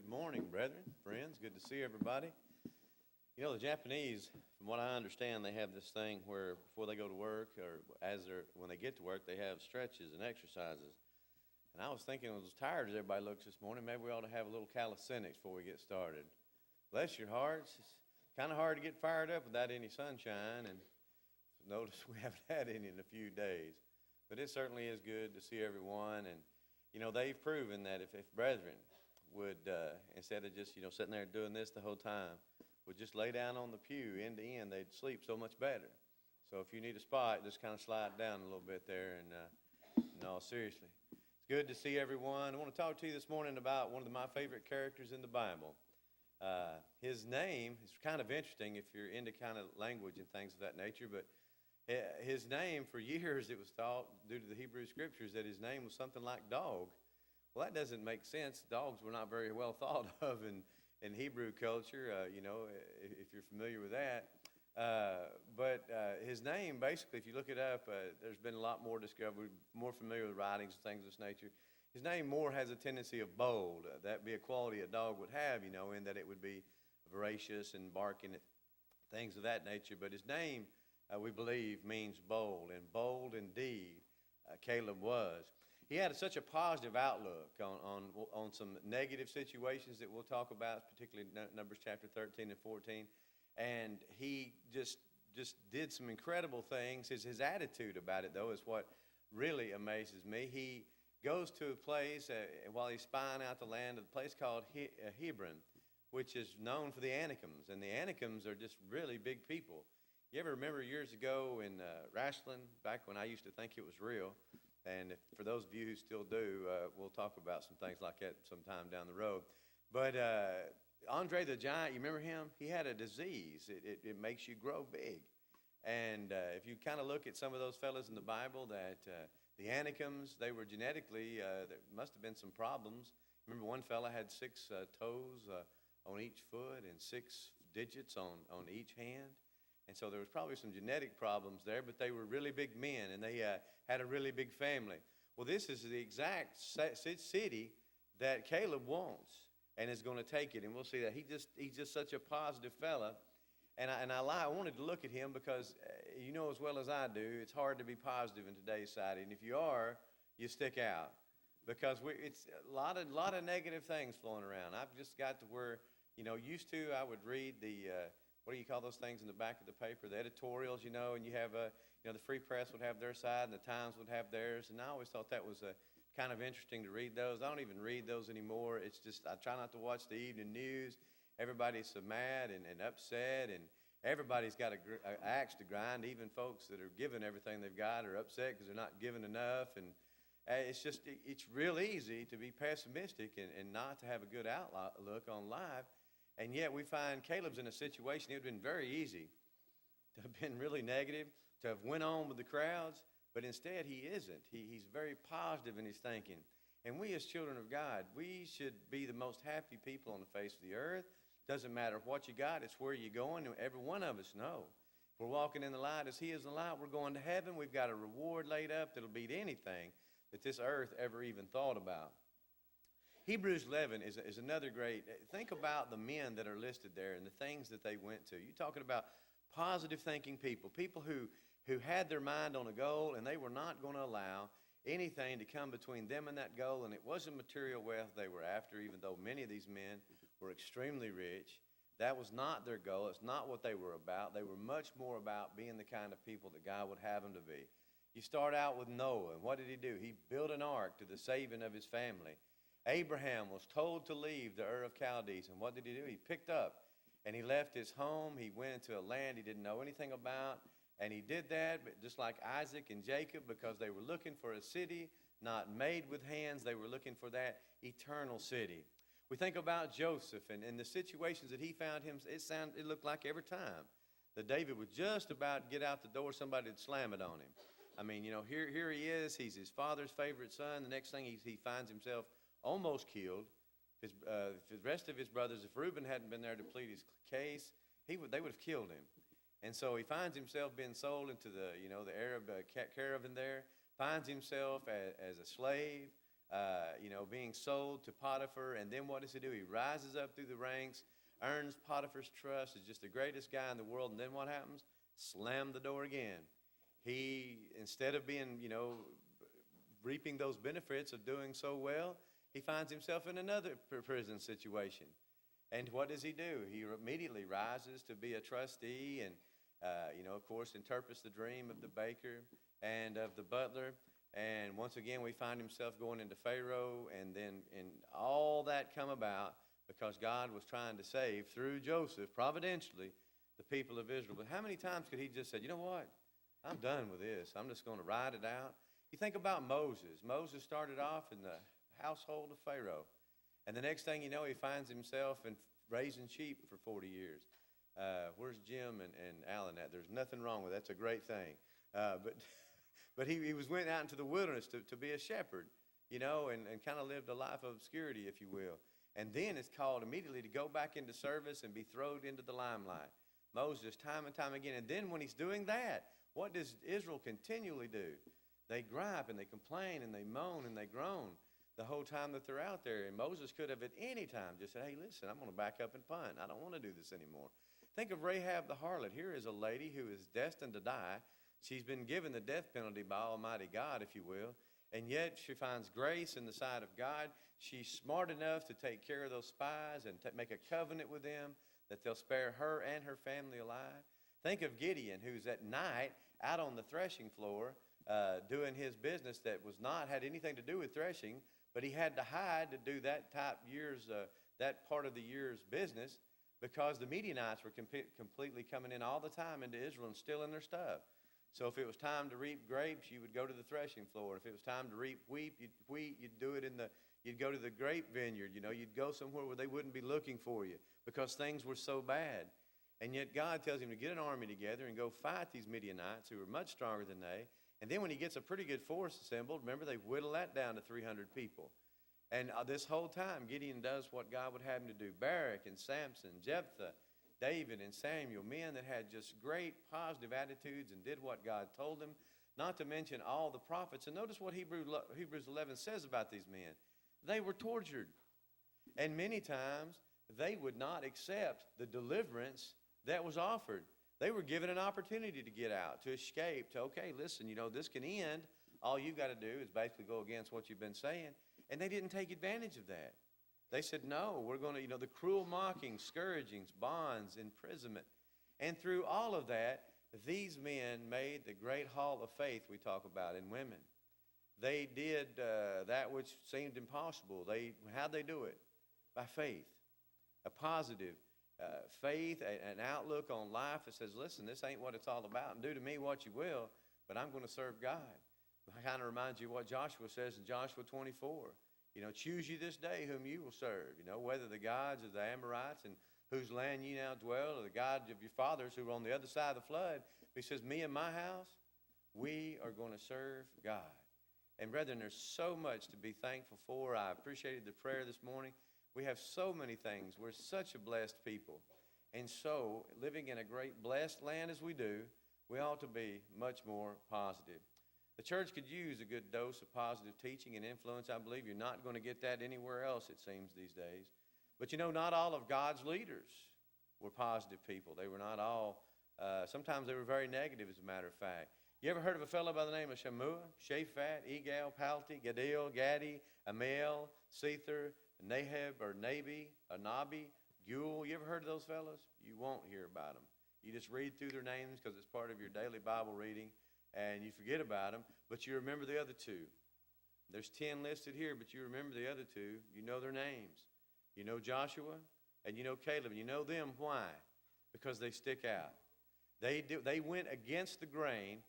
Good morning, brethren, friends. Good to see everybody. You know, the Japanese, from what I understand, they have this thing where before they go to work or when they get to work, they have stretches and exercises. And I was thinking, as tired as everybody looks this morning, maybe we ought to have a little calisthenics before we get started. Bless your hearts. It's kind of hard to get fired up without any sunshine, and notice we haven't had any in a few days. But it certainly is good to see everyone. And, you know, they've proven that if brethren would, instead of just, sitting there doing this the whole time, would just lay down on the pew end to end, they'd sleep so much better. So if you need a spot, just kind of slide down a little bit there. And no, seriously. It's good to see everyone. I want to talk to you this morning about one of my favorite characters in the Bible. His name is kind of interesting if you're into kind of language and things of that nature, but his name, for years, it was thought, due to the Hebrew Scriptures, that his name was something like dog. Well, that doesn't make sense. Dogs were not very well thought of in Hebrew culture, if you're familiar with that. But his name, basically, if you look it up, there's been a lot more discovered, more familiar with writings and things of this nature. His name more has a tendency of bold. That'd be a quality a dog would have, in that it would be voracious and barking at things of that nature. But his name, we believe, means bold, and bold indeed Caleb was. He had such a positive outlook on some negative situations that we'll talk about, particularly Numbers chapter 13 and 14. And he just did some incredible things. His attitude about it, though, is what really amazes me. He goes to a place, while he's spying out the land, a place called Hebron, which is known for the Anakims. And the Anakims are just really big people. You ever remember years ago in wrestling, back when I used to think it was real, and for those of you who still do, we'll talk about some things like that sometime down the road. But Andre the Giant, you remember him? He had a disease. It makes you grow big. And if you kind of look at some of those fellas in the Bible, that the Anakims, they were genetically, there must have been some problems. Remember one fella had 6 toes on each foot and 6 digits on each hand. And so there was probably some genetic problems there, but they were really big men, and they had a really big family. Well, this is the exact city that Caleb wants and is going to take it, and we'll see that. He's just such a positive fella. And I wanted to look at him because you know as well as I do, it's hard to be positive in today's society. And if you are, you stick out because it's a lot of negative things flowing around. I've just got to where, used to I would read the what do you call those things in the back of the paper? The editorials, and you have, the Free Press would have their side and the Times would have theirs. And I always thought that was kind of interesting to read those. I don't even read those anymore. It's just I try not to watch the evening news. Everybody's so mad and upset, and everybody's got an axe to grind. Even folks that are giving everything they've got are upset because they're not giving enough. And it's real easy to be pessimistic and not to have a good outlook on life. And yet we find Caleb's in a situation, it would have been very easy to have been really negative, to have went on with the crowds, but instead he isn't. He's very positive in his thinking. And we as children of God, we should be the most happy people on the face of the earth. Doesn't matter what you got, it's where you're going. And every one of us know. If we're walking in the light as he is in the light, we're going to heaven. We've got a reward laid up that'll beat anything that this earth ever even thought about. Hebrews 11 is another great, think about the men that are listed there and the things that they went to. You're talking about positive thinking people who had their mind on a goal, and they were not going to allow anything to come between them and that goal. And it wasn't material wealth they were after, even though many of these men were extremely rich. That was not their goal. It's not what they were about. They were much more about being the kind of people that God would have them to be. You start out with Noah, and what did he do? He built an ark to the saving of his family. Abraham was told to leave the Ur of Chaldees, and what did he do? He picked up, and he left his home. He went into a land he didn't know anything about, and he did that just like Isaac and Jacob, because they were looking for a city not made with hands. They were looking for that eternal city. We think about Joseph and the situations that he found him. It looked like every time that David would just about get out the door, somebody would slam it on him. I mean, here he is. He's his father's favorite son. The next thing he finds himself almost killed. If the rest of his brothers, if Reuben hadn't been there to plead his case, they would have killed him. And so he finds himself being sold into the Arab caravan there, finds himself as a slave. being sold to Potiphar. And then what does he do? He rises up through the ranks, earns Potiphar's trust, is just the greatest guy in the world. And then what happens? Slam the door again. He, instead of being, reaping those benefits of doing so well, he finds himself in another prison situation. And what does he do? He immediately rises to be a trustee and, of course, interprets the dream of the baker and of the butler. And once again, we find himself going into Pharaoh, and all that come about because God was trying to save, through Joseph, providentially, the people of Israel. But how many times could he just say, you know what? I'm done with this. I'm just going to ride it out. You think about Moses. Moses started off in the household of Pharaoh. And the next thing you know, he finds himself in raising sheep for 40 years. Where's Jim and Alan at? There's nothing wrong with that. That's a great thing. But he went out into the wilderness to be a shepherd, and kind of lived a life of obscurity, if you will. And then it's called immediately to go back into service and be thrown into the limelight. Moses, time and time again. And then when he's doing that, what does Israel continually do? They gripe and they complain and they moan and they groan the whole time that they're out there. And Moses could have at any time just said, hey, listen, I'm going to back up and punt. I don't want to do this anymore. Think of Rahab the harlot. Here is a lady who is destined to die. She's been given the death penalty by Almighty God, if you will. And yet she finds grace in the sight of God. She's smart enough to take care of those spies and make a covenant with them that they'll spare her and her family alive. Think of Gideon, who's at night out on the threshing floor doing his business that had anything to do with threshing, but he had to hide to do that that part of the year's business because the Midianites were completely coming in all the time into Israel and stealing their stuff. So if it was time to reap grapes, you would go to the threshing floor. If it was time to reap wheat, you'd do it you'd go to the grape vineyard. You'd go somewhere where they wouldn't be looking for you because things were so bad. And yet God tells him to get an army together and go fight these Midianites who are much stronger than they. And then when he gets a pretty good force assembled, remember they whittle that down to 300 people. And this whole time Gideon does what God would have him to do. Barak and Samson, Jephthah, David and Samuel, men that had just great positive attitudes and did what God told them, not to mention all the prophets. And notice what Hebrews 11 says about these men. They were tortured. And many times they would not accept the deliverance that was offered. They were given an opportunity to get out, to escape, okay, listen, this can end. All you've got to do is basically go against what you've been saying. And they didn't take advantage of that. They said, no, we're going to, the cruel mockings, scourgings, bonds, imprisonment. And through all of that, these men made the great hall of faith we talk about in women. They did that which seemed impossible. How'd they do it? By faith. A positive faith, an outlook on life that says, listen, this ain't what it's all about. And do to me what you will, but I'm going to serve God. I kind of reminds you what Joshua says in Joshua 24. Choose you this day whom you will serve. Whether the gods of the Amorites and whose land ye now dwell, or the gods of your fathers who were on the other side of the flood. He says, me and my house, we are going to serve God. And brethren, there's so much to be thankful for. I appreciated the prayer this morning. We have so many things. We're such a blessed people. And so, living in a great blessed land as we do, we ought to be much more positive. The church could use a good dose of positive teaching and influence. I believe you're not going to get that anywhere else, it seems, these days. But not all of God's leaders were positive people. They were not all, sometimes they were very negative, as a matter of fact. You ever heard of a fellow by the name of Shammua, Shaphat, Egal, Palti, Gadil, Gadi, Amiel, Sether, Nahab, or Nabi, Gul? You ever heard of those fellows? You won't hear about them. You just read through their names because it's part of your daily Bible reading, and you forget about them, but you remember the other two. There's 10 listed here, but you remember the other two. You know their names. You know Joshua, and you know Caleb. You know them. Why? Because they stick out. They went against the grain,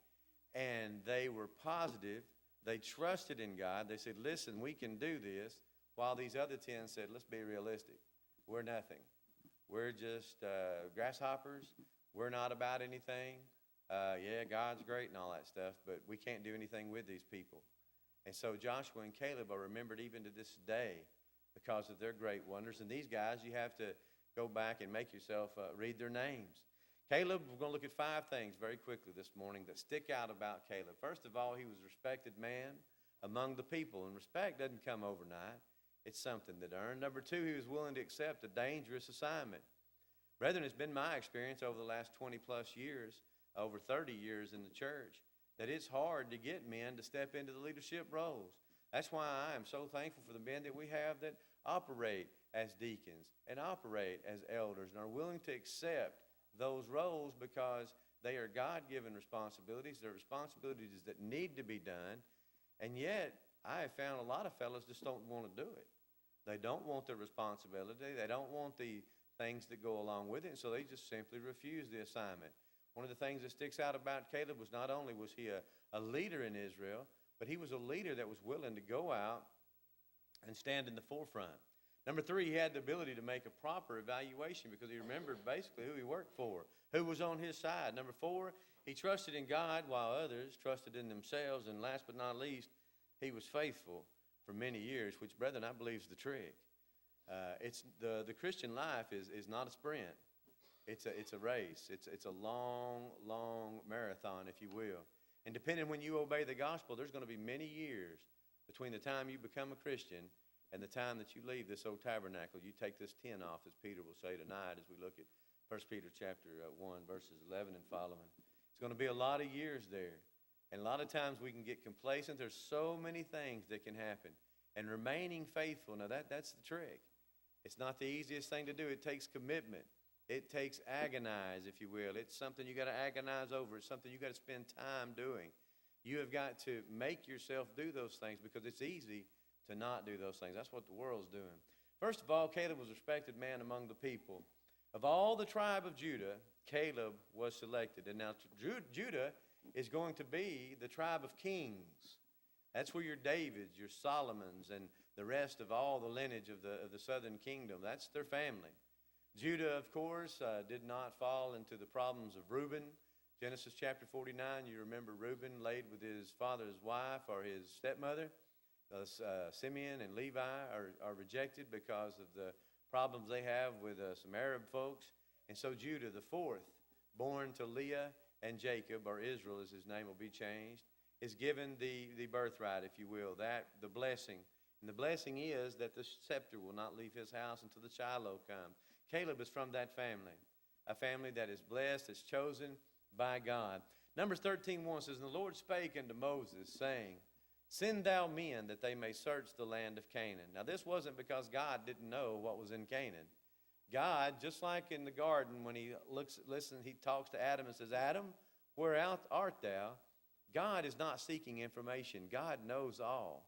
and they were positive. They trusted in God. They said, listen, we can do this. While these other 10 said, let's be realistic. We're nothing. We're just grasshoppers. We're not about anything. Yeah, God's great and all that stuff, but we can't do anything with these people. And so Joshua and Caleb are remembered even to this day because of their great wonders. And these guys, you have to go back and make yourself read their names. Caleb, we're going to look at 5 things very quickly this morning that stick out about Caleb. First of all, he was a respected man, among the people. And respect doesn't come overnight. It's something that earned. Number two, he was willing to accept a dangerous assignment. Brethren, it's been my experience over the last 20 plus years, over 30 years in the church, that it's hard to get men to step into the leadership roles. That's why I am so thankful for the men that we have that operate as deacons and operate as elders and are willing to accept those roles, because they are God-given responsibilities. They're responsibilities that need to be done. And yet, I have found a lot of fellows just don't want to do it. They don't want the responsibility. They don't want the things that go along with it, and so they just simply refuse the assignment. One of the things that sticks out about Caleb was not only was he a leader in Israel, but he was a leader that was willing to go out and stand in the forefront. Number three, he had the ability to make a proper evaluation because he remembered basically who he worked for, who was on his side. Number four, he trusted in God while others trusted in themselves. And last but not least, he was faithful for many years, which, brethren, I believe is the trick. It's the Christian life is not a sprint. It's a race. It's a long, long marathon, if you will. And depending when you obey the gospel, there's going to be many years between the time you become a Christian and the time that you leave this old tabernacle. You take this tent off, as Peter will say tonight as we look at 1 Peter chapter 1, verses 11 and following. It's going to be a lot of years there. And a lot of times we can get complacent. There's so many things that can happen. And remaining faithful, now that's the trick. It's not the easiest thing to do. It takes commitment. It takes agonize, if you will. It's something you got to agonize over. It's something you got to spend time doing. You have got to make yourself do those things because it's easy to not do those things. That's what the world's doing. First of all, Caleb was a respected man among the people. Of all the tribe of Judah, Caleb was selected. And now Judah is going to be the tribe of kings. That's where your Davids, your Solomons, and the rest of all the lineage of the southern kingdom, that's their family. Judah, of course, did not fall into the problems of Reuben. Genesis chapter 49, you remember Reuben laid with his father's wife or his stepmother. Simeon and Levi are rejected because of the problems they have with some Arab folks. And so Judah, the fourth, born to Leah and Jacob, or Israel as his name will be changed, is given the birthright, if you will, the blessing. And the blessing is that the scepter will not leave his house until the Shiloh comes. Caleb is from that family, a family that is blessed, is chosen by God. Numbers 13:1 says, "And the Lord spake unto Moses, saying, Send thou men that they may search the land of Canaan." Now this wasn't because God didn't know what was in Canaan. God, just like in the garden when he he talks to Adam and says, "Adam, where art thou?" God is not seeking information. God knows all.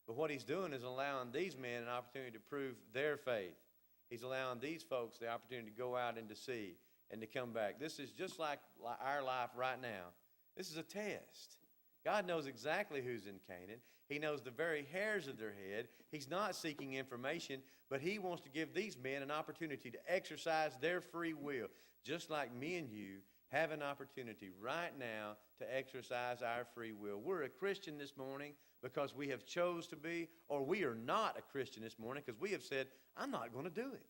But what he's doing is allowing these men an opportunity to prove their faith. He's allowing these folks the opportunity to go out and to see and to come back. This is just like our life right now. This is a test. God knows exactly who's in Canaan. He knows the very hairs of their head. He's not seeking information, but he wants to give these men an opportunity to exercise their free will, just like me and you have an opportunity right now to exercise our free will. We're a Christian this morning because we have chose to be, or we are not a Christian this morning because we have said, "I'm not going to do it."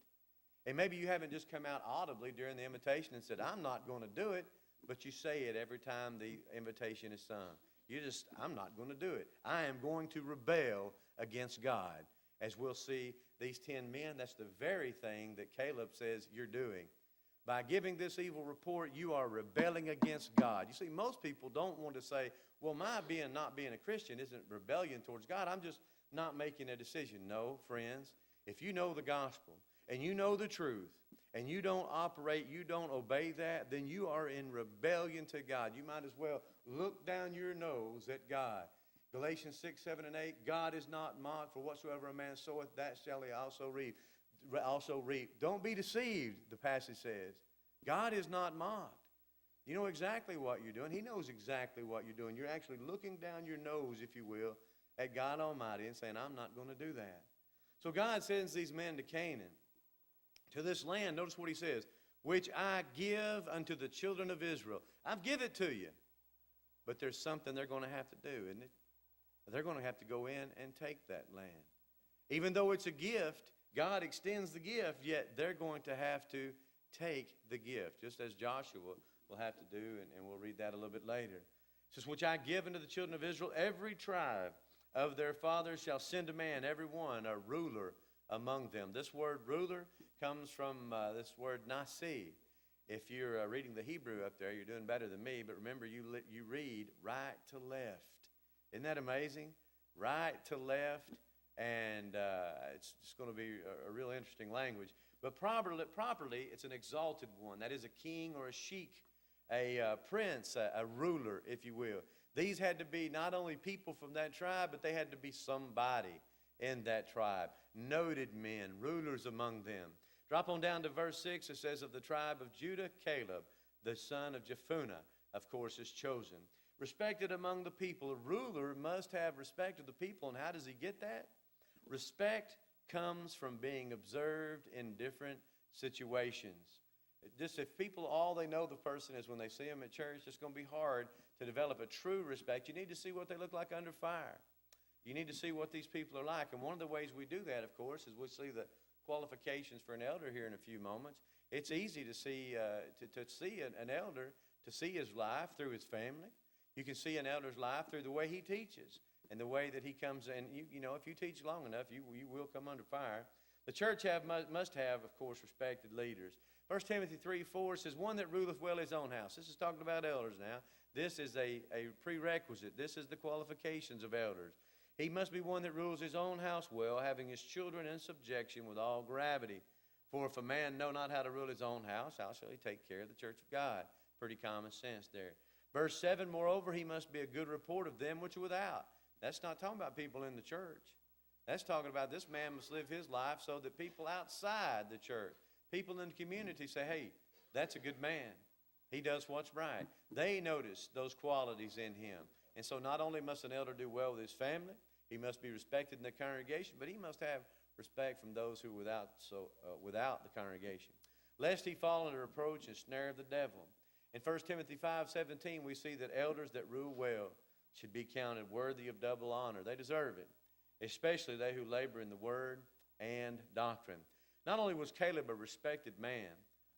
And maybe you haven't just come out audibly during the invitation and said, "I'm not going to do it," but you say it every time the invitation is sung. I'm not going to do it. I am going to rebel against God. As we'll see, these 10 men, that's the very thing that Caleb says you're doing. By giving this evil report, you are rebelling against God. You see, most people don't want to say, "Well, my not being a Christian isn't rebellion towards God. I'm just not making a decision." No, friends, if you know the gospel and you know the truth and you don't operate, you don't obey that, then you are in rebellion to God. You might as well look down your nose at God. Galatians 6, 7, and 8, God is not mocked, for whatsoever a man soweth, that shall he also reap. Don't be deceived, the passage says. God is not mocked. You know exactly what you're doing. He knows exactly what you're doing. You're actually looking down your nose, if you will, at God Almighty and saying, "I'm not going to do that." So God sends these men to Canaan, to this land. Notice what he says, "Which I give unto the children of Israel." I've given it to you. But there's something they're going to have to do, isn't it? They're going to have to go in and take that land. Even though it's a gift, God extends the gift, yet they're going to have to take the gift, just as Joshua will have to do, and we'll read that a little bit later. It says, "Which I give unto the children of Israel, every tribe of their fathers shall send a man, every one, a ruler among them. This word ruler comes from this word nasi. If you're reading the Hebrew up there, you're doing better than me, but remember you read right to left. Isn't that amazing? Right to left, and it's just going to be a real interesting language. But properly, it's an exalted one. That is a king or a sheik, a prince, a ruler, if you will. These had to be not only people from that tribe, but they had to be somebody in that tribe. Noted men, rulers among them. Drop on down to verse 6. It says, of the tribe of Judah, Caleb, the son of Jephunneh, of course, is chosen. Respected among the people. A ruler must have respect of the people. And how does he get that? Respect comes from being observed in different situations. Just if people, all they know the person is when they see them at church, it's going to be hard to develop a true respect. You need to see what they look like under fire. You need to see what these people are like. And one of the ways we do that, of course, is we'll see the qualifications for an elder here in a few moments. It's easy to see an elder, to see his life through his family. You can see an elder's life through the way he teaches and the way that he comes in. You know, if you teach long enough, you will come under fire. The church must have, of course, respected leaders. 1 Timothy 3:4 says, one that ruleth well his own house. This is talking about elders now. This is a prerequisite. This is the qualifications of elders. He must be one that rules his own house well, having his children in subjection with all gravity. For if a man know not how to rule his own house, how shall he take care of the church of God? Pretty common sense there. Verse 7, moreover, he must be a good report of them which are without. That's not talking about people in the church. That's talking about this man must live his life so that people outside the church, people in the community say, hey, that's a good man. He does what's right. They notice those qualities in him. And so not only must an elder do well with his family, he must be respected in the congregation, but he must have respect from those who are without the congregation. Lest he fall into reproach and snare of the devil. In 1 Timothy 5:17, we see that elders that rule well should be counted worthy of double honor. They deserve it, especially they who labor in the word and doctrine. Not only was Caleb a respected man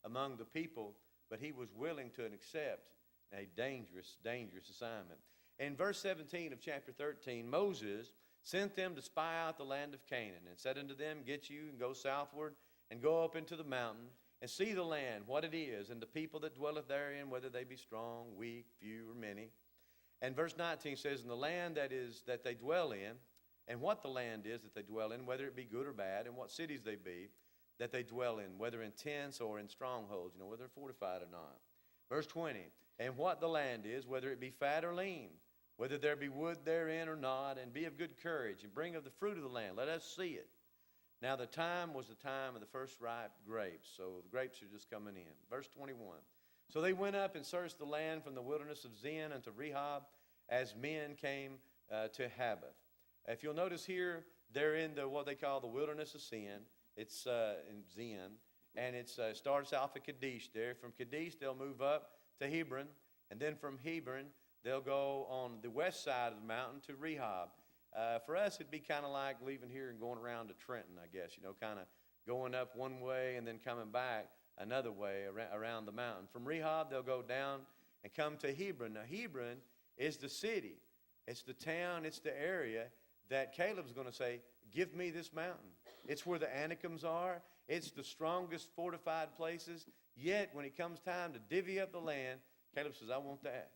among the people, but he was willing to accept a dangerous, dangerous assignment. In verse 17 of chapter 13, Moses sent them to spy out the land of Canaan and said unto them, get you and go southward and go up into the mountain and see the land, what it is, and the people that dwelleth therein, whether they be strong, weak, few, or many. And verse 19 says, in the land that they dwell in, and what the land is that they dwell in, whether it be good or bad, and what cities they be that they dwell in, whether in tents or in strongholds, whether they're fortified or not. Verse 20, and what the land is, whether it be fat or lean, whether there be wood therein or not, and be of good courage, and bring of the fruit of the land. Let us see it. Now the time was the time of the first ripe grapes, so the grapes are just coming in. Verse 21, so they went up and searched the land from the wilderness of Zin unto Rehob, as men came to Habbeth. If you'll notice here, they're in what they call the wilderness of Sin. It's in Zin, and it starts off at Kadesh there. From Kadesh, they'll move up to Hebron, and then from Hebron, they'll go on the west side of the mountain to Rehob. For us, it'd be kind of like leaving here and going around to Trenton, I guess, kind of going up one way and then coming back another way around the mountain. From Rehob, they'll go down and come to Hebron. Now, Hebron is the city. It's the town. It's the area that Caleb's going to say, give me this mountain. It's where the Anakims are. It's the strongest fortified places. Yet, when it comes time to divvy up the land, Caleb says, I want that.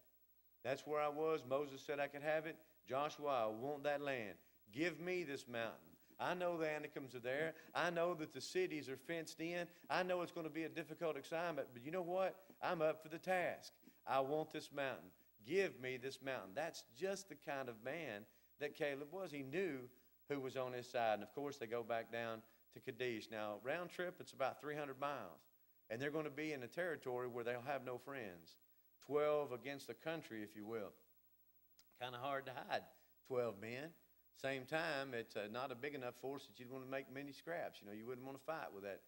That's where I was. Moses said I could have it. Joshua, I want that land. Give me this mountain. I know the Anakims are there. I know that the cities are fenced in. I know it's going to be a difficult assignment, but you know what? I'm up for the task. I want this mountain. Give me this mountain. That's just the kind of man that Caleb was. He knew who was on his side. And of course, they go back down to Kadesh. Now, round trip, it's about 300 miles. And they're going to be in a territory where they'll have no friends. 12 against a country, if you will. Kind of hard to hide 12 men. Same time, it's not a big enough force that you'd want to make many scraps. You wouldn't want to fight with that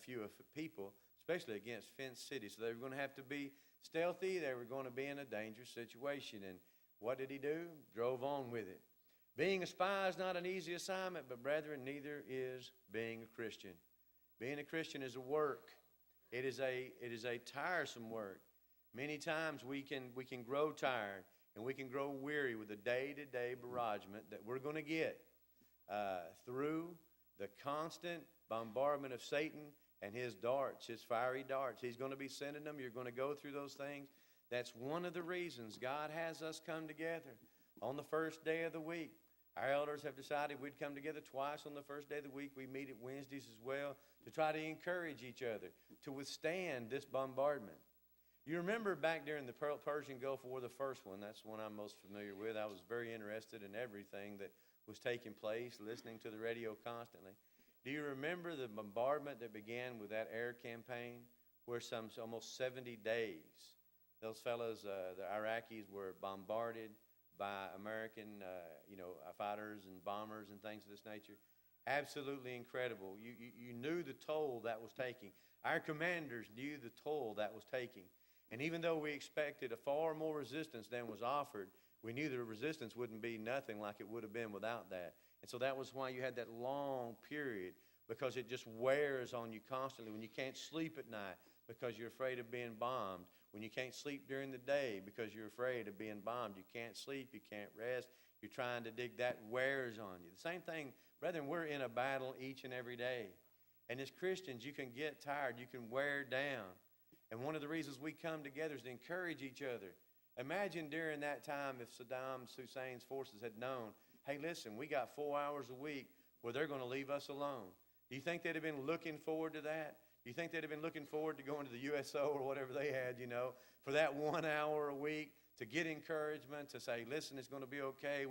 few of people, especially against fenced cities. So they were going to have to be stealthy. They were going to be in a dangerous situation. And what did he do? Drove on with it. Being a spy is not an easy assignment, but brethren, neither is being a Christian. Being a Christian is a work. It is a tiresome work. Many times we can grow tired. and we can grow weary with the day-to-day barragement that we're going to get through the constant bombardment of Satan and his darts, his fiery darts. He's going to be sending them. You're going to go through those things. That's one of the reasons God has us come together on the first day of the week. Our elders have decided we'd come together twice on the first day of the week. We meet at Wednesdays as well to try to encourage each other to withstand this bombardment. You remember back during the Persian Gulf War, the first one, that's the one I'm most familiar with. I was very interested in everything that was taking place, listening to the radio constantly. Do you remember the bombardment that began with that air campaign where almost 70 days, those fellows, the Iraqis, were bombarded by American, fighters and bombers and things of this nature? Absolutely incredible. You knew the toll that was taking. Our commanders knew the toll that was taking. And even though we expected a far more resistance than was offered, we knew the resistance wouldn't be nothing like it would have been without that. And so that was why you had that long period, because it just wears on you constantly. When you can't sleep at night because you're afraid of being bombed, when you can't sleep during the day because you're afraid of being bombed, you can't sleep, you can't rest, you're trying to dig, that wears on you. The same thing, brethren, we're in a battle each and every day. And as Christians, you can get tired, you can wear down. And one of the reasons we come together is to encourage each other. Imagine during that time if Saddam Hussein's forces had known, hey, listen, we got 4 hours a week where they're going to leave us alone. Do you think they'd have been looking forward to that? Do you think they'd have been looking forward to going to the USO or whatever they had, for that 1 hour a week to get encouragement, to say, listen, it's going to be okay.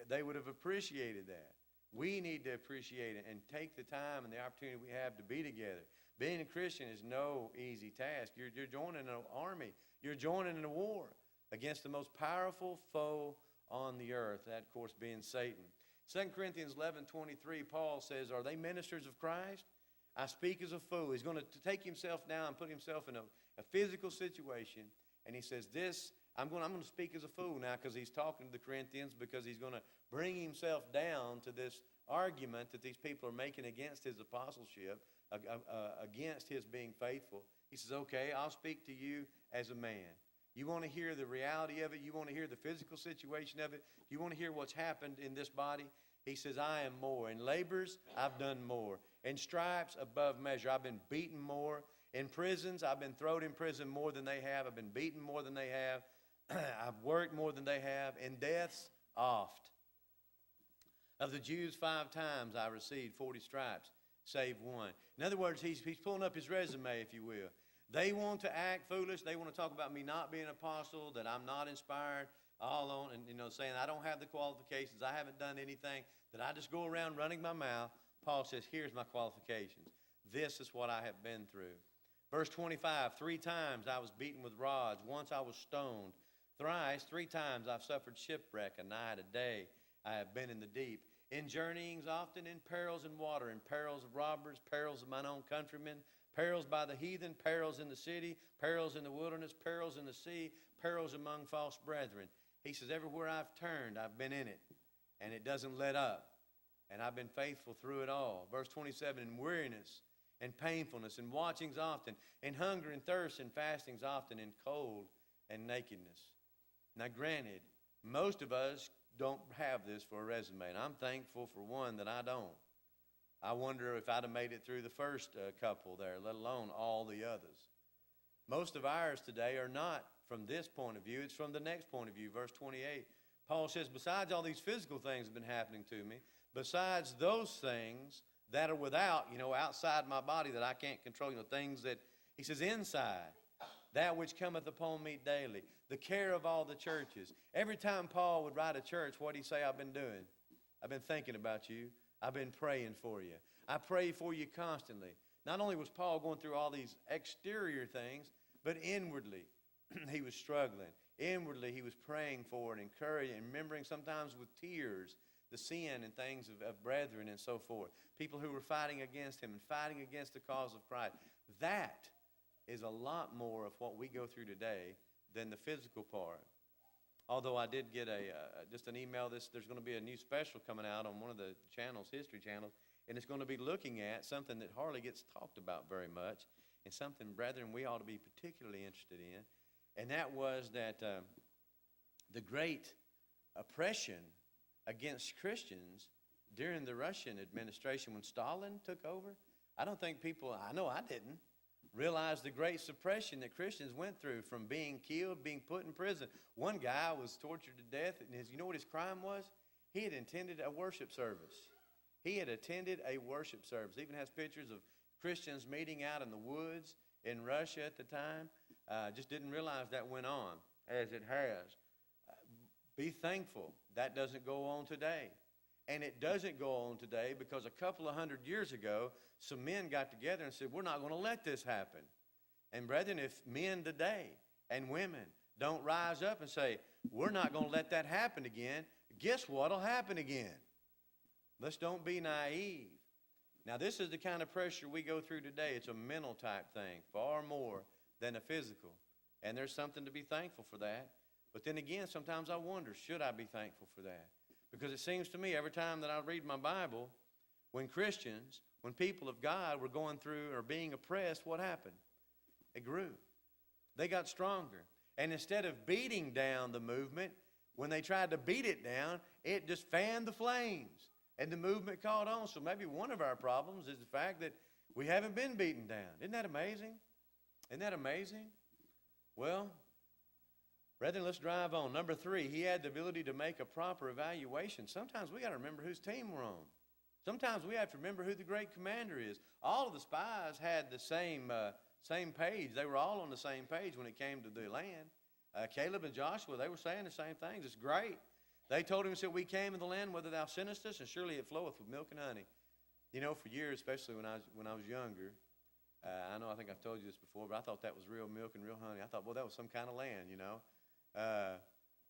They would have appreciated that. We need to appreciate it and take the time and the opportunity we have to be together. Being a Christian is no easy task. You're joining an army. You're joining in a war against the most powerful foe on the earth, that, of course, being Satan. 2 Corinthians 11:23, Paul says, are they ministers of Christ? I speak as a fool. He's going to take himself down and put himself in a physical situation, and he says, I'm going to speak as a fool now, because he's talking to the Corinthians, because he's going to bring himself down to this argument that these people are making against his apostleship, against his being faithful. He says, okay, I'll speak to you as a man. You want to hear the reality of it? You want to hear the physical situation of it? You want to hear what's happened in this body? He says, I am more. In labors, I've done more. In stripes, above measure. I've been beaten more. In prisons, I've been thrown in prison more than they have. I've been beaten more than they have. I've worked more than they have. In deaths, oft. Of the Jews, 5 times I received 40 stripes, save one. In other words, he's pulling up his resume, if you will. They want to act foolish. They want to talk about me not being an apostle, that I'm not inspired, all on, and saying I don't have the qualifications, I haven't done anything, that I just go around running my mouth. Paul says, here's my qualifications. This is what I have been through. Verse 25, 3 times I was beaten with rods. Once I was stoned. Thrice, 3 times I've suffered shipwreck, a night, a day. I have been in the deep. In journeyings, often in perils in water, in perils of robbers, perils of mine own countrymen, perils by the heathen, perils in the city, perils in the wilderness, perils in the sea, perils among false brethren. He says, everywhere I've turned, I've been in it, and it doesn't let up. And I've been faithful through it all. Verse 27, in weariness and painfulness, and watchings often, in hunger and thirst, and fastings often, in cold and nakedness. Now granted, most of us don't have this for a resume, and I'm thankful for one that I don't. I wonder if I'd have made it through the first couple there, let alone all the others. Most of ours today are not from this point of view. It's from the next point of view, verse 28. Paul says, besides all these physical things that have been happening to me, besides those things that are without, outside my body that I can't control, things that, he says, inside, that which cometh upon me daily, the care of all the churches. Every time Paul would write a church, what did he say I've been doing? I've been thinking about you. I've been praying for you. I pray for you constantly. Not only was Paul going through all these exterior things, but inwardly he was struggling. Inwardly he was praying for and encouraging, and remembering sometimes with tears the sin and things of brethren and so forth. People who were fighting against him and fighting against the cause of Christ. That is a lot more of what we go through today than the physical part. Although I did get just an email, there's going to be a new special coming out on one of the channels, History Channels, and it's going to be looking at something that hardly gets talked about very much, and something, brethren, we ought to be particularly interested in, and that was that the great oppression against Christians during the Russian administration when Stalin took over. I don't think people, I know I didn't, realize the great suppression that Christians went through, from being killed, being put in prison. One guy was tortured to death, and you know what his crime was? He had attended a worship service. He had attended a worship service. Even has pictures of Christians meeting out in the woods in Russia at the time. Just didn't realize that went on as it has. Be thankful that doesn't go on today. And it doesn't go on today because a couple of 100 years ago, some men got together and said, we're not going to let this happen. And brethren, if men today and women don't rise up and say, we're not going to let that happen again, guess what will happen again? Let's don't be naive. Now, this is the kind of pressure we go through today. It's a mental type thing, far more than a physical. And there's something to be thankful for that. But then again, sometimes I wonder, should I be thankful for that? Because it seems to me every time that I read my Bible, when Christians, when people of God were going through or being oppressed, what happened? It grew. They got stronger. And instead of beating down the movement, when they tried to beat it down, it just fanned the flames. And the movement caught on. So maybe one of our problems is the fact that we haven't been beaten down. Isn't that amazing? Isn't that amazing? Well, brethren, let's drive on. Number 3, he had the ability to make a proper evaluation. Sometimes we got to remember whose team we're on. Sometimes we have to remember who the great commander is. All of the spies had the same page. They were all on the same page when it came to the land. Caleb and Joshua, they were saying the same things. It's great. They told him, said, we came in the land whither thou sentest us, and surely it floweth with milk and honey. You know, for years, especially when I was younger, I think I've told you this before, but I thought that was real milk and real honey. I thought, well, that was some kind of land, you know.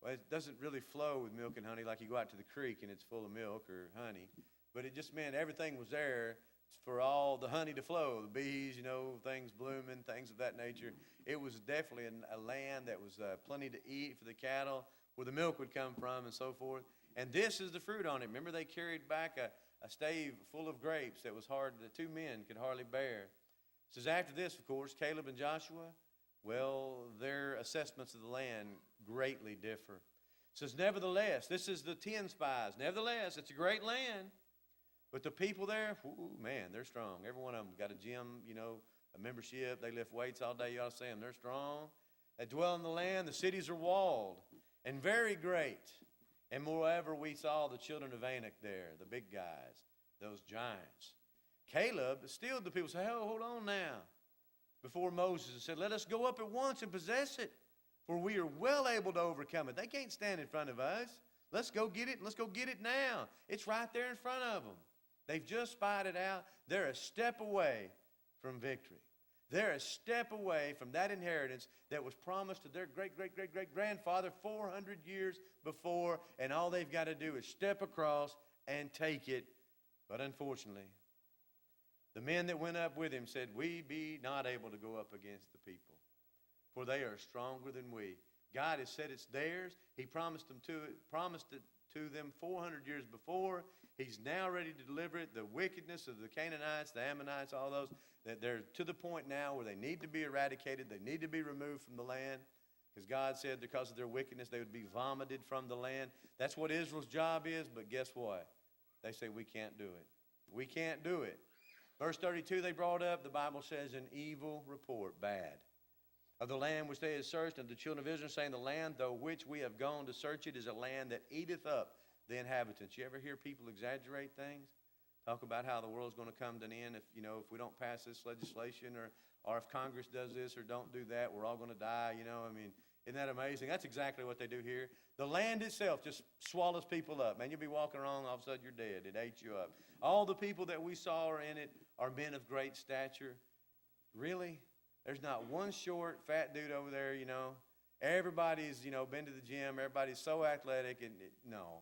Well, it doesn't really flow with milk and honey like you go out to the creek and it's full of milk or honey. But it just meant everything was there for all the honey to flow. The bees, you know, things blooming, things of that nature. It was definitely a land that was plenty to eat for the cattle, where the milk would come from and so forth. And this is the fruit on it. Remember, they carried back a stave full of grapes that was hard, that 2 men could hardly bear. It says after this, of course, Caleb and Joshua, well, their assessments of the land greatly differ. It says, nevertheless, this is the 10 spies. Nevertheless, it's a great land. But the people there, man, they're strong. Every one of them got a gym, you know, a membership. They lift weights all day. You ought to see them. They're strong. They dwell in the land. The cities are walled and very great. And moreover, we saw the children of Anak there, the big guys, those giants. Caleb stilled the people, said, hold on now, before Moses, and said, let us go up at once and possess it, for we are well able to overcome it. They can't stand in front of us. Let's go get it. Let's go get it now. It's right there in front of them. They've just spied it out. They're a step away from victory. They're a step away from that inheritance that was promised to their great-great-great-great-grandfather 400 years before, and all they've got to do is step across and take it. But unfortunately, the men that went up with him said, we be not able to go up against the people, for they are stronger than we. God has said it's theirs. He promised it to them 400 years before. He's now ready to deliver it. The wickedness of the Canaanites, the Ammonites, all those, that they're to the point now where they need to be eradicated. They need to be removed from the land. Because God said because of their wickedness, they would be vomited from the land. That's what Israel's job is, but guess what? They say we can't do it. We can't do it. Verse 32 they brought up, the Bible says, an evil report, bad, of the land which they had searched, and the children of Israel, saying, the land though which we have gone to search it is a land that eateth up the inhabitants. You ever hear people exaggerate things? Talk about how the world's going to come to an end if we don't pass this legislation, or if Congress does this or don't do that, we're all going to die, isn't that amazing? That's exactly what they do here. The land itself just swallows people up. Man, you'll be walking around, all of a sudden you're dead. It ate you up. All the people that we saw are in it are men of great stature. Really? There's not one short, fat dude over there, Everybody's, been to the gym. Everybody's so athletic. No.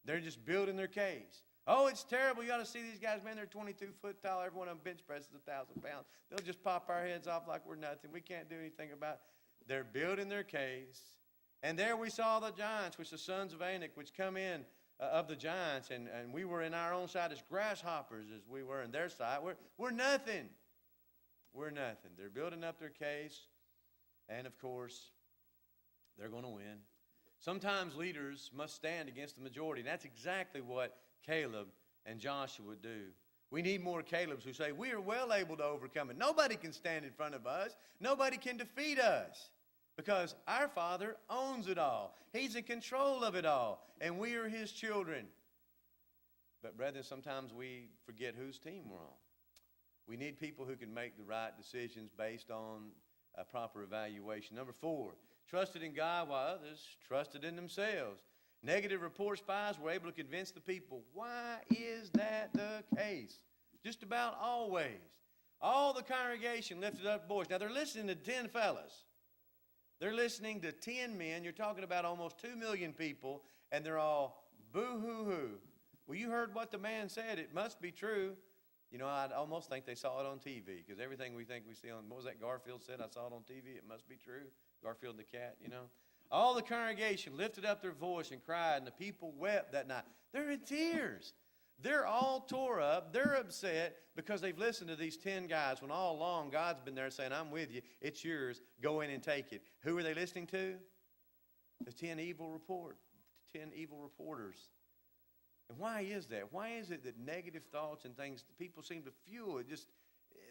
They're just building their case. Oh, it's terrible. You ought to see these guys, man. They're 22 foot tall. Every one of them bench presses 1,000 pounds. They'll just pop our heads off like we're nothing. We can't do anything about it. They're building their case. And there we saw the giants, which the sons of Anak, which come in of the giants. And we were in our own sight as grasshoppers as we were in their sight. We're nothing. We're nothing. They're building up their case. And, of course, they're going to win. Sometimes leaders must stand against the majority. And that's exactly what Caleb and Joshua would do. We need more Calebs who say, we are well able to overcome it. Nobody can stand in front of us. Nobody can defeat us. Because our Father owns it all. He's in control of it all. And we are His children. But brethren, sometimes we forget whose team we're on. We need people who can make the right decisions based on a proper evaluation. Number 4, trusted in God while others trusted in themselves. Negative report spies were able to convince the people. Why is that the case? Just about always. All the congregation lifted up voice. Now they're listening to 10 fellas. They're listening to 10 men. You're talking about almost 2 million people, and they're all boo-hoo-hoo. Well, you heard what the man said. It must be true. You know, I'd almost think they saw it on TV, because everything we think we see on, what was that Garfield said? I saw it on TV. It must be true. Garfield the cat, you know. All the congregation lifted up their voice and cried, and the people wept that night. They're in tears. They're all tore up. They're upset because they've listened to these 10 guys when all along God's been there saying, I'm with you. It's yours. Go in and take it. Who are they listening to? The 10 evil reporters. And why is that? Why is it that negative thoughts and things, people seem to fuel it, just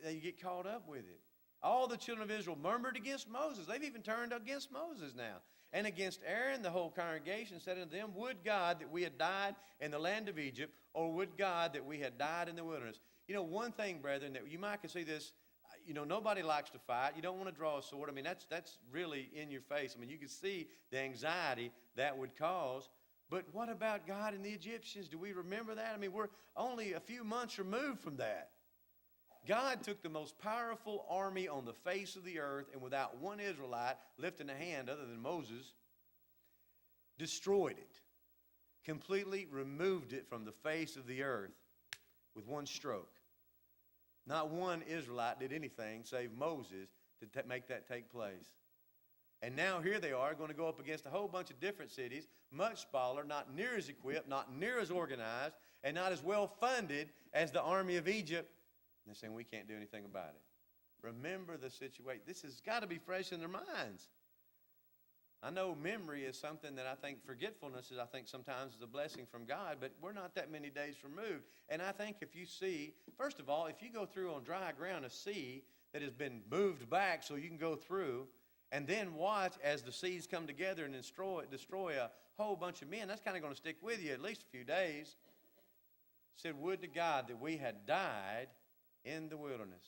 they get caught up with it? All the children of Israel murmured against Moses. They've even turned against Moses now. And against Aaron, the whole congregation said unto them, would God that we had died in the land of Egypt, or would God that we had died in the wilderness? You know, one thing, brethren, that you might can see this, you know, nobody likes to fight. You don't want to draw a sword. I mean, that's really in your face. I mean, you can see the anxiety that would cause. But what about God and the Egyptians? Do we remember that? I mean, we're only a few months removed from that. God took the most powerful army on the face of the earth, and without one Israelite lifting a hand other than Moses, destroyed it. Completely removed it from the face of the earth with one stroke. Not one Israelite did anything save Moses to make that take place. And now here they are going to go up against a whole bunch of different cities, much smaller, not near as equipped, not near as organized, and not as well funded as the army of Egypt. And they're saying, we can't do anything about it. Remember the situation. This has got to be fresh in their minds. I know memory is something that I think forgetfulness is, I think sometimes is a blessing from God, but we're not that many days removed. And I think if you see, first of all, if you go through on dry ground a sea that has been moved back so you can go through, and then watch as the seas come together and destroy a whole bunch of men, that's kind of going to stick with you at least a few days. Said, would to God that we had died in the wilderness.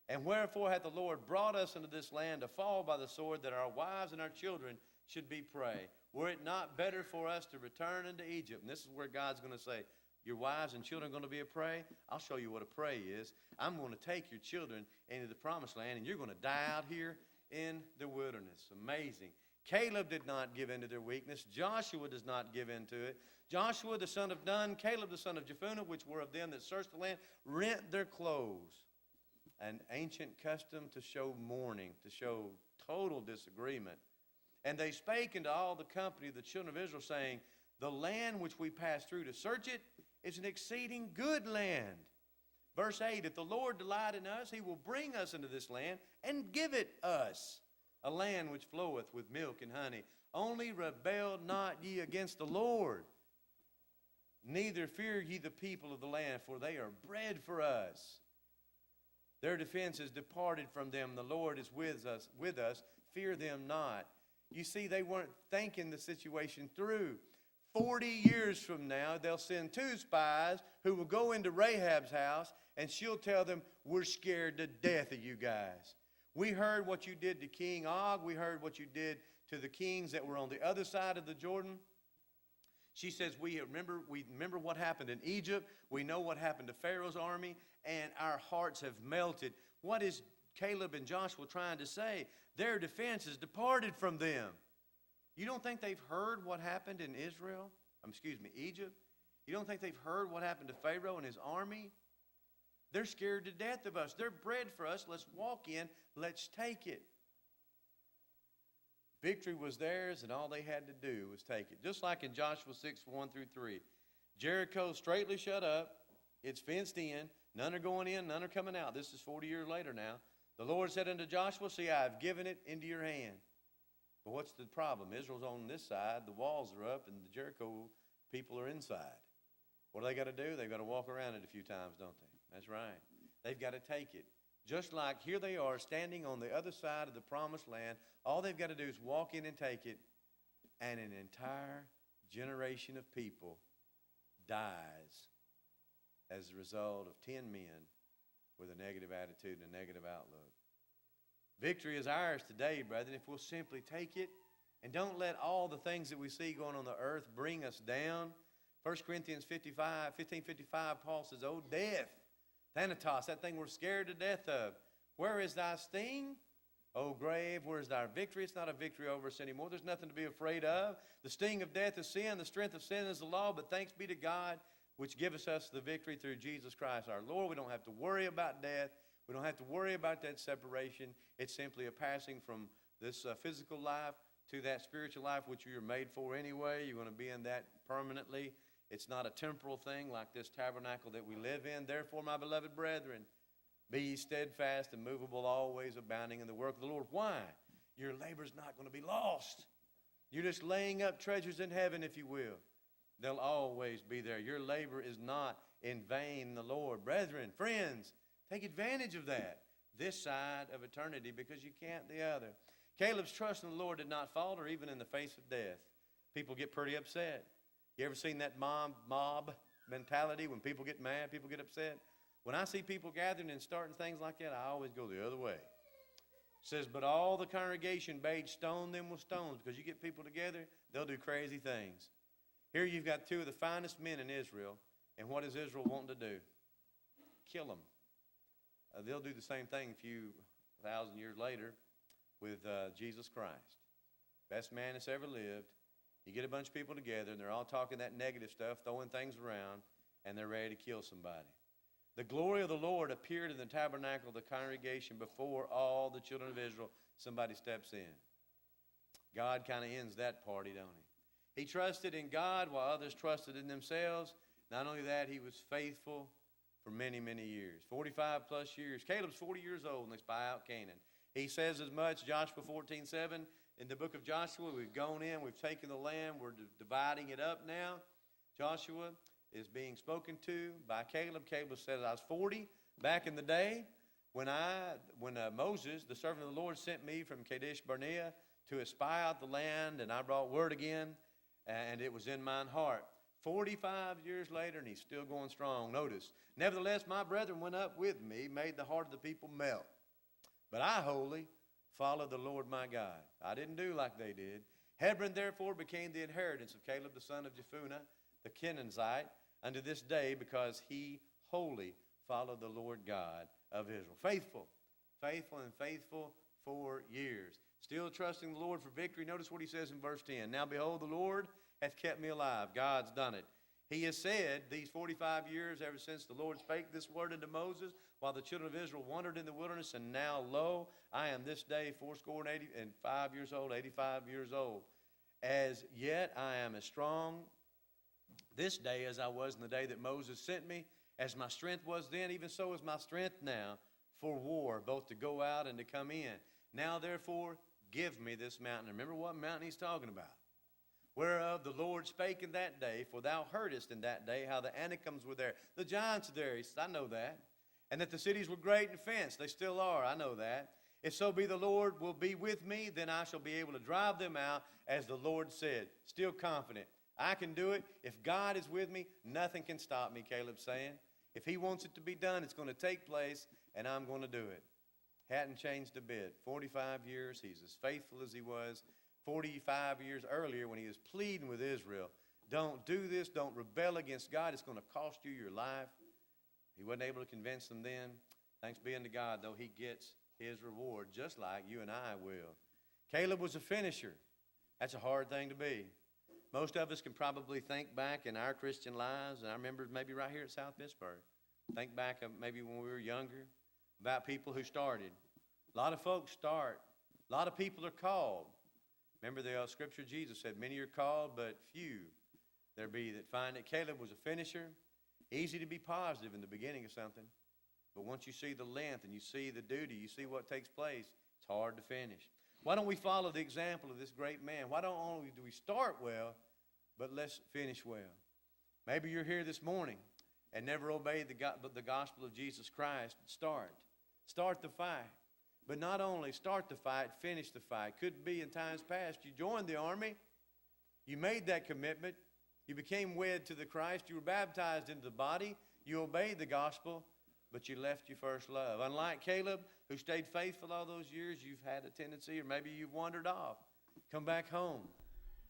And wherefore hath the Lord brought us into this land to fall by the sword, that our wives and our children should be prey? Were it not better for us to return into Egypt? And this is where God's going to say, your wives and children are going to be a prey? I'll show you what a prey is. I'm going to take your children into the promised land, and you're going to die out here in the wilderness. Amazing. Caleb did not give in to their weakness. Joshua does not give in to it. Joshua the son of Nun, Caleb the son of Jephunneh, which were of them that searched the land, rent their clothes. An ancient custom to show mourning, to show total disagreement. And they spake unto all the company of the children of Israel, saying, the land which we passed through to search it is an exceeding good land. Verse 8, if the Lord delight in us, He will bring us into this land and give it us, a land which floweth with milk and honey. Only rebel not ye against the Lord, neither fear ye the people of the land, for they are bread for us. Their defense is departed from them. The Lord is with us. Fear them not. You see, they weren't thinking the situation through. 40 years from now, they'll send 2 spies who will go into Rahab's house, and she'll tell them, we're scared to death of you guys. We heard what you did to King Og. We heard what you did to the kings that were on the other side of the Jordan. She says, we remember what happened in Egypt. We know what happened to Pharaoh's army, and our hearts have melted. What is Caleb and Joshua trying to say? Their defense has departed from them. You don't think they've heard what happened in Egypt? You don't think they've heard what happened to Pharaoh and his army? They're scared to death of us. They're bread for us. Let's walk in. Let's take it. Victory was theirs, and all they had to do was take it. Just like in Joshua 6, 1 through 3. Jericho straightly shut up. It's fenced in. None are going in, none are coming out. This is 40 years later now. The Lord said unto Joshua, see, I have given it into your hand. But what's the problem? Israel's on this side, the walls are up, and the Jericho people are inside. What do they got to do? They've got to walk around it a few times, don't they? That's right. They've got to take it. Just like here they are standing on the other side of the promised land. All they've got to do is walk in and take it, and an entire generation of people dies as a result of 10 men with a negative attitude and a negative outlook. Victory is ours today, brethren, if we'll simply take it and don't let all the things that we see going on the earth bring us down. 1 Corinthians 15:55, Paul says, "O death, Thanatos, that thing we're scared to death of, where is thy sting? O grave, where is thy victory?" It's not a victory over us anymore. There's nothing to be afraid of. The sting of death is sin. The strength of sin is the law. But thanks be to God, which giveth us the victory through Jesus Christ our Lord. We don't have to worry about death. We don't have to worry about that separation. It's simply a passing from this physical life to that spiritual life, which you're made for anyway. You're going to be in that permanently. It's not a temporal thing like this tabernacle that we live in. Therefore, my beloved brethren, be ye steadfast and movable, always abounding in the work of the Lord. Why? Your labor's not going to be lost. You're just laying up treasures in heaven, if you will. They'll always be there. Your labor is not in vain in the Lord. Brethren, friends, take advantage of that this side of eternity, because you can't the other. Caleb's trust in the Lord did not falter even in the face of death. People get pretty upset. You ever seen that mob mentality when people get mad, people get upset? When I see people gathering and starting things like that, I always go the other way. It says, but all the congregation bade stone them with stones, because you get people together, they'll do crazy things. Here you've got two of the finest men in Israel, and what does Israel want to do? Kill them. They'll do the same thing a few thousand years later with Jesus Christ. Best man that's ever lived. You get a bunch of people together, and they're all talking that negative stuff, throwing things around, and they're ready to kill somebody. The glory of the Lord appeared in the tabernacle of the congregation before all the children of Israel. Somebody steps in. God kind of ends that party, don't he? He trusted in God while others trusted in themselves. Not only that, he was faithful for many, many years. 45 plus years. Caleb's 40 years old and they spy out Canaan. He says as much, Joshua 14:7. In the book of Joshua, we've gone in, we've taken the land, we're dividing it up now. Joshua is being spoken to by Caleb. Caleb said, I was 40 back in the day when Moses, the servant of the Lord, sent me from Kadesh Barnea to espy out the land, and I brought word again, and it was in mine heart. 45 years later, and he's still going strong. Notice, nevertheless, my brethren went up with me, made the heart of the people melt. But I wholly followed the Lord my God. I didn't do like they did. Hebron therefore became the inheritance of Caleb the son of Jephunneh, the Kenizzite, unto this day, because he wholly followed the Lord God of Israel. Faithful and faithful for years. Still trusting the Lord for victory. Notice what he says in verse 10. Now behold, the Lord hath kept me alive. God's done it. He has said these 45 years, ever since the Lord spake this word unto Moses, while the children of Israel wandered in the wilderness, and now, lo, I am this day 85 years old, 85 years old. As yet I am as strong this day as I was in the day that Moses sent me. As my strength was then, even so is my strength now for war, both to go out and to come in. Now, therefore, give me this mountain. Remember what mountain he's talking about. Whereof the Lord spake in that day, for thou heardest in that day how the Anakims were there. The giants are there. He says, I know that. And that the cities were great and fenced. They still are. I know that. If so be the Lord will be with me, then I shall be able to drive them out, as the Lord said. Still confident. I can do it. If God is with me, nothing can stop me, Caleb's saying. If he wants it to be done, it's going to take place, and I'm going to do it. Hadn't changed a bit. 45 years, he's as faithful as he was 45 years earlier when he was pleading with Israel. Don't do this. Don't rebel against God. It's going to cost you your life. He wasn't able to convince them then. Thanks be unto God, though, he gets his reward, just like you and I will. Caleb was a finisher. That's a hard thing to be. Most of us can probably think back in our Christian lives, and I remember maybe right here at South Pittsburgh, think back of maybe when we were younger, about people who started. A lot of folks start. A lot of people are called. Remember the scripture Jesus said, many are called, but few there be that find it. Caleb was a finisher. Easy to be positive in the beginning of something, but once you see the length and you see the duty, you see what takes place, it's hard to finish. Why don't we follow the example of this great man? Why don't only do we start well, but let's finish well? Maybe you're here this morning and never obeyed the gospel of Jesus Christ. Start the fight. But not only start the fight, finish the fight. Could be in times past you joined the army, you made that commitment, you became wed to the Christ, you were baptized into the body, you obeyed the gospel, but you left your first love. Unlike Caleb, who stayed faithful all those years, you've had a tendency, or maybe you've wandered off. Come back home.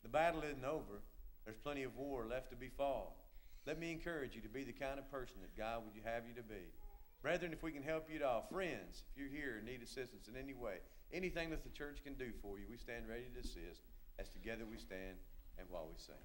The battle isn't over. There's plenty of war left to be fought. Let me encourage you to be the kind of person that God would have you to be. Brethren, if we can help you at all, friends, if you're here and need assistance in any way, anything that the church can do for you, we stand ready to assist as together we stand and while we sing.